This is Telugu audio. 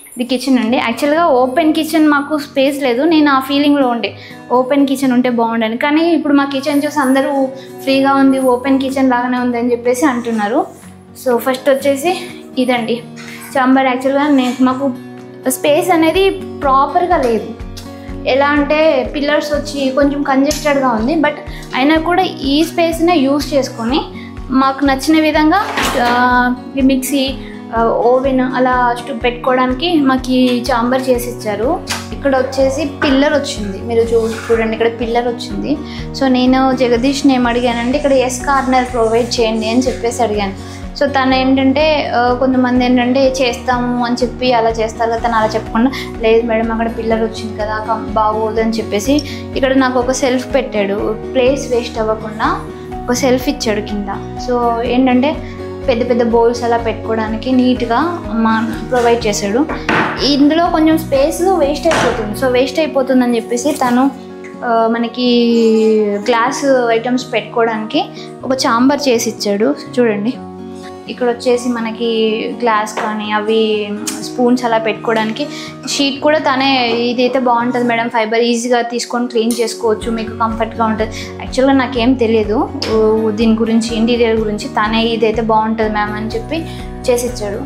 ఇది కిచెన్ అండి. యాక్చువల్గా ఓపెన్ కిచెన్ మాకు స్పేస్ లేదు. నేను ఆ ఫీలింగ్లో ఉండే ఓపెన్ కిచెన్ ఉంటే బాగుండని. కానీ ఇప్పుడు మా కిచెన్ చూసి అందరూ ఫ్రీగా ఉంది, ఓపెన్ కిచెన్ లాగానే ఉంది అని చెప్పేసి అంటున్నారు. సో ఫస్ట్ వచ్చేసి ఇదండి చాంబర్. యాక్చువల్గా మాకు స్పేస్ అనేది ప్రాపర్గా లేదు. ఎలా అంటే పిల్లర్స్ వచ్చి కొంచెం కంజెస్టెడ్గా ఉంది. బట్ అయినా కూడా ఈ స్పేస్నే యూజ్ చేసుకొని మాకు నచ్చిన విధంగా మిక్సీ, ఓవెన్ అలా పెట్టుకోవడానికి మాకు ఈ చాంబర్ చేసి ఇచ్చారు. ఇక్కడ వచ్చేసి పిల్లర్ వచ్చింది, మీరు చూడండి ఇక్కడ పిల్లర్ వచ్చింది. సో నేను జగదీష్ని ఏం అడిగానంటే ఇక్కడ ఎస్ కార్నర్ ప్రొవైడ్ చేయండి అని చెప్పేసి అడిగాను. సో తను ఏంటంటే కొంతమంది ఏంటంటే చేస్తాము అని చెప్పి అలా చేస్తారు కదా, తను అలా చెప్పకుండా లేదు మేడం అక్కడ పిల్లర్ వచ్చింది కదా బాగోదు అని చెప్పేసి ఇక్కడ నాకు ఒక సెల్ఫ్ పెట్టాడు. ప్లేస్ వేస్ట్ అవ్వకుండా ఒక సెల్ఫ్ ఇచ్చాడు కింద. సో ఏంటంటే పెద్ద పెద్ద బౌల్స్ అలా పెట్టుకోవడానికి నీట్గా ప్రొవైడ్ చేశాడు. ఇందులో కొంచెం స్పేస్ వేస్ట్ అయిపోతుంది. సో వేస్ట్ అయిపోతుందని చెప్పేసి తను మనకి గ్లాస్ ఐటమ్స్ పెట్టుకోవడానికి ఒక చాంబర్ చేసి ఇచ్చాడు. చూడండి ఇక్కడ వచ్చేసి మనకి గ్లాస్ కానీ అవి స్పూన్స్ అలా పెట్టుకోవడానికి షీట్ కూడా తనే ఇదైతే బాగుంటుంది మేడం, ఫైబర్ ఈజీగా తీసుకొని క్లీన్ చేసుకోవచ్చు, మీకు కంఫర్ట్గా ఉంటుంది. యాక్చువల్గా నాకేం తెలియదు దీని గురించి, ఇంటీరియర్ గురించి. తనే ఇదైతే బాగుంటుంది మ్యామ్ అని చెప్పి చేసి ఇచ్చాడు.